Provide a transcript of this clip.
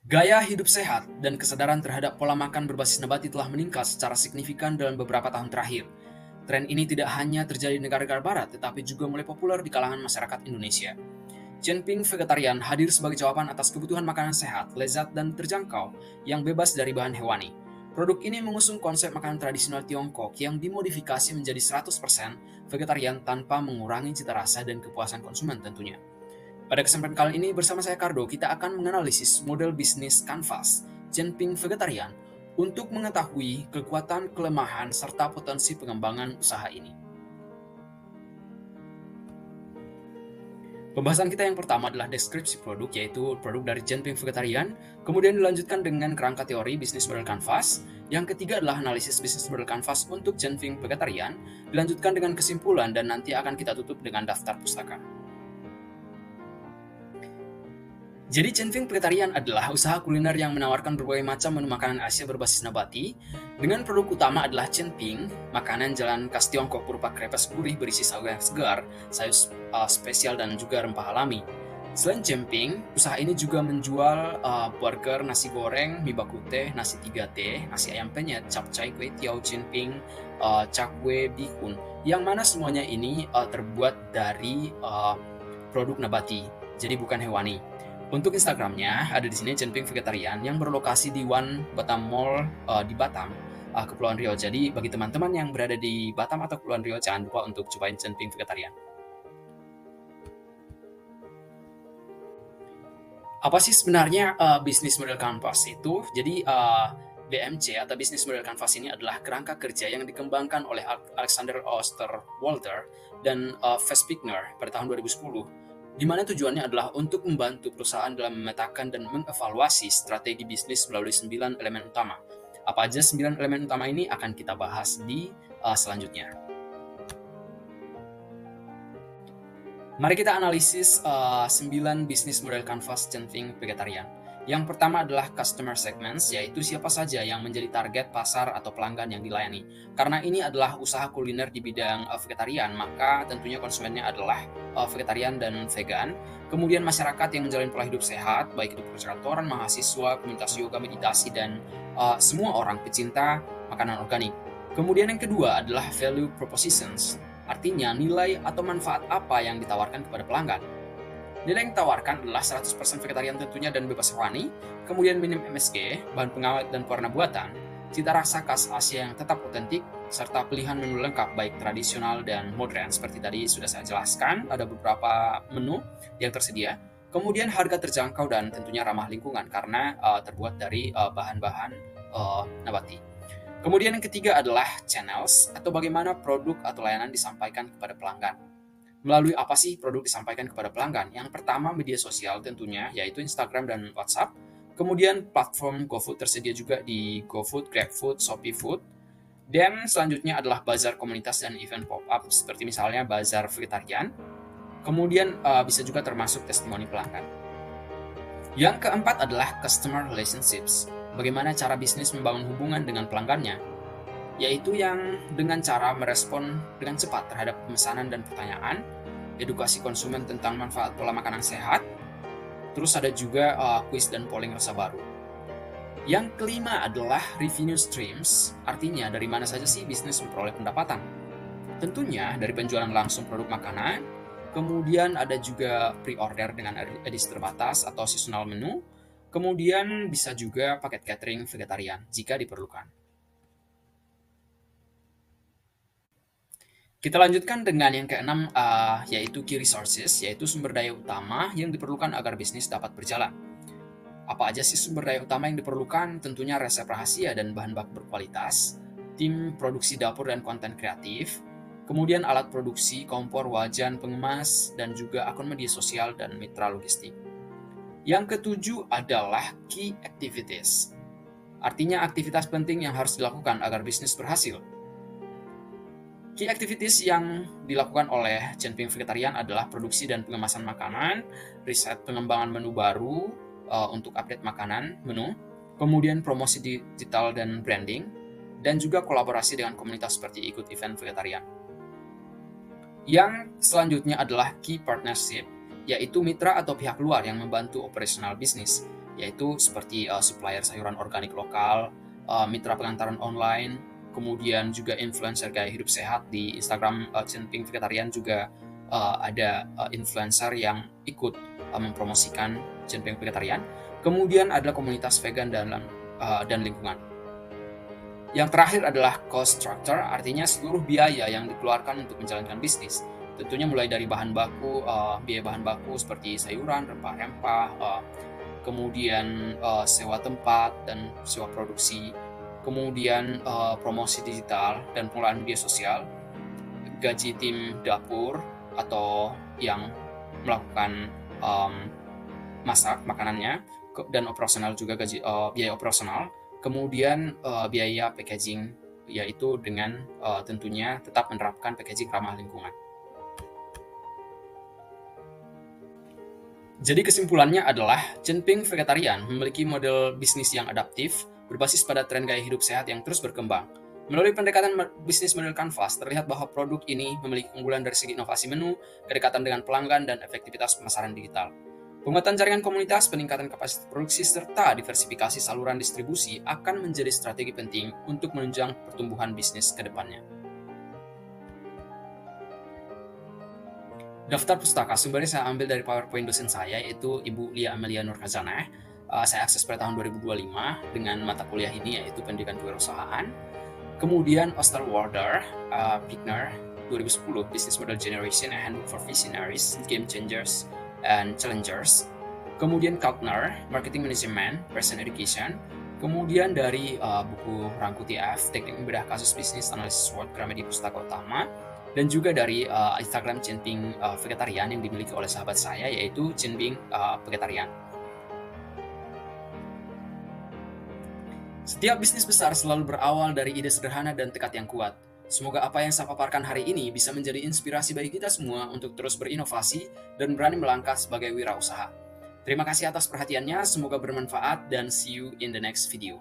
Gaya hidup sehat dan kesadaran terhadap pola makan berbasis nabati telah meningkat secara signifikan dalam beberapa tahun terakhir. Tren ini tidak hanya terjadi di negara-negara barat, tetapi juga mulai populer di kalangan masyarakat Indonesia. Genping vegetarian hadir sebagai jawaban atas kebutuhan makanan sehat, lezat, dan terjangkau yang bebas dari bahan hewani. Produk ini mengusung konsep makanan tradisional Tiongkok yang dimodifikasi menjadi 100% vegetarian tanpa mengurangi cita rasa dan kepuasan konsumen tentunya. Pada kesempatan kali ini bersama saya Kardo, kita akan menganalisis model bisnis Canvas, Genping Vegetarian, untuk mengetahui kekuatan, kelemahan, serta potensi pengembangan usaha ini. Pembahasan kita yang pertama adalah deskripsi produk, yaitu produk dari Genping Vegetarian, kemudian dilanjutkan dengan kerangka teori bisnis model Canvas, yang ketiga adalah analisis bisnis model Canvas untuk Genping Vegetarian, dilanjutkan dengan kesimpulan, dan nanti akan kita tutup dengan daftar pustaka. Jadi Genping Vegetarian adalah usaha kuliner yang menawarkan berbagai macam menu makanan Asia berbasis nabati, dengan produk utama adalah Genping, makanan jalan khas Tiongkok berupa krepes gurih berisi saus yang segar, sayur spesial dan juga rempah alami. Selain Genping, usaha ini juga menjual burger, nasi goreng, mie bakute, nasi 3T, nasi ayam penyet, capcay, kue tiao, Genping, cakwe, bihun, yang mana semuanya ini terbuat dari produk nabati, jadi bukan hewani. Untuk Instagramnya ada di sini Genping Vegetarian yang berlokasi di One Batam Mall di Batam, Kepulauan Riau. Jadi bagi teman-teman yang berada di Batam atau Kepulauan Riau, jangan lupa untuk cobain Genping Vegetarian. Apa sih sebenarnya bisnis model Canvas itu? Jadi BMC atau bisnis model Canvas ini adalah kerangka kerja yang dikembangkan oleh Alexander Osterwalder dan Fassbinder pada tahun 2010, di mana tujuannya adalah untuk membantu perusahaan dalam memetakan dan mengevaluasi strategi bisnis melalui 9 elemen utama. Apa aja 9 elemen utama ini akan kita bahas di selanjutnya. Mari kita analisis 9 bisnis model Canvas Genping Vegetarian. Yang pertama adalah customer segments, yaitu siapa saja yang menjadi target pasar atau pelanggan yang dilayani. Karena ini adalah usaha kuliner di bidang vegetarian, maka tentunya konsumennya adalah vegetarian dan vegan. Kemudian masyarakat yang menjalani pola hidup sehat, baik itu perkantoran, mahasiswa, komunitas yoga, meditasi, dan semua orang pecinta makanan organik. Kemudian yang kedua adalah value propositions, artinya nilai atau manfaat apa yang ditawarkan kepada pelanggan. Nilai yang ditawarkan adalah 100% vegetarian tentunya dan bebas hewani, kemudian minim MSG, bahan pengawet dan pewarna buatan, cita rasa khas Asia yang tetap otentik, serta pilihan menu lengkap baik tradisional dan modern. Seperti tadi sudah saya jelaskan, ada beberapa menu yang tersedia. Kemudian harga terjangkau dan tentunya ramah lingkungan karena terbuat dari bahan-bahan nabati. Kemudian yang ketiga adalah channels atau bagaimana produk atau layanan disampaikan kepada pelanggan. Melalui apa sih produk disampaikan kepada pelanggan? Yang pertama media sosial tentunya, yaitu Instagram dan WhatsApp. Kemudian platform GoFood tersedia juga di GoFood, GrabFood, ShopeeFood. Dan selanjutnya adalah bazar komunitas dan event pop-up, seperti misalnya bazar vegetarian. Kemudian bisa juga termasuk testimoni pelanggan. Yang keempat adalah customer relationships. Bagaimana cara bisnis membangun hubungan dengan pelanggannya, yaitu yang dengan cara merespon dengan cepat terhadap pemesanan dan pertanyaan, edukasi konsumen tentang manfaat pola makanan sehat, terus ada juga quiz dan polling rasa baru. Yang kelima adalah revenue streams, artinya dari mana saja sih bisnis memperoleh pendapatan. Tentunya dari penjualan langsung produk makanan, kemudian ada juga pre-order dengan edisi terbatas atau seasonal menu, kemudian bisa juga paket catering vegetarian jika diperlukan. Kita lanjutkan dengan yang keenam, yaitu key resources, yaitu sumber daya utama yang diperlukan agar bisnis dapat berjalan. Apa aja sih sumber daya utama yang diperlukan? Tentunya resep rahasia dan bahan baku berkualitas, tim produksi dapur dan konten kreatif, kemudian alat produksi, kompor, wajan, pengemas, dan juga akun media sosial dan mitra logistik. Yang ketujuh adalah key activities, artinya aktivitas penting yang harus dilakukan agar bisnis berhasil. Key activities yang dilakukan oleh Genping Vegetarian adalah produksi dan pengemasan makanan, riset pengembangan menu baru untuk update makanan, menu, kemudian promosi digital dan branding, dan juga kolaborasi dengan komunitas seperti ikut event vegetarian. Yang selanjutnya adalah key partnership, yaitu mitra atau pihak luar yang membantu operasional bisnis. yaitu seperti supplier sayuran organik lokal, mitra pengantaran online, kemudian juga influencer gaya hidup sehat di Instagram Cenping Vegetarian juga ada influencer yang ikut mempromosikan Cenping Vegetarian. Kemudian ada komunitas vegan dan lingkungan. Yang terakhir adalah cost structure, artinya seluruh biaya yang dikeluarkan untuk menjalankan bisnis. Tentunya mulai dari biaya bahan baku seperti sayuran, rempah-rempah, kemudian sewa tempat dan sewa produksi, kemudian promosi digital dan pengelolaan media sosial, gaji tim dapur atau yang melakukan masak makanannya, dan operasional juga biaya operasional, kemudian biaya packaging, yaitu dengan tentunya tetap menerapkan packaging ramah lingkungan. Jadi kesimpulannya adalah Cenping Vegetarian memiliki model bisnis yang adaptif, berbasis pada tren gaya hidup sehat yang terus berkembang. Melalui pendekatan bisnis model Canvas, terlihat bahwa produk ini memiliki keunggulan dari segi inovasi menu, kedekatan dengan pelanggan, dan efektivitas pemasaran digital. Penguatan jaringan komunitas, peningkatan kapasitas produksi, serta diversifikasi saluran distribusi akan menjadi strategi penting untuk menunjang pertumbuhan bisnis ke depannya. Daftar pustaka sumbernya saya ambil dari PowerPoint dosen saya, yaitu Ibu Lia Amelia Nurkhazanah. Saya akses pada tahun 2025 dengan mata kuliah ini, yaitu Pendidikan Kewirausahaan. Kemudian Osterwalder, Pickner, 2010, Business Model Generation, A Handbook for Visionaries, Game Changers, and Challengers. Kemudian Kalkner, Marketing Management, Person Education. Kemudian dari buku Rangkuti F, Teknik Membedah Kasus Bisnis Analisis SWOT, Gramedia Pustaka Utama. Dan juga dari Instagram Cenping Vegetarian yang dimiliki oleh sahabat saya, yaitu Cenping Vegetarian. Setiap bisnis besar selalu berawal dari ide sederhana dan tekad yang kuat. Semoga apa yang saya paparkan hari ini bisa menjadi inspirasi bagi kita semua untuk terus berinovasi dan berani melangkah sebagai wirausaha. Terima kasih atas perhatiannya, semoga bermanfaat, dan see you in the next video.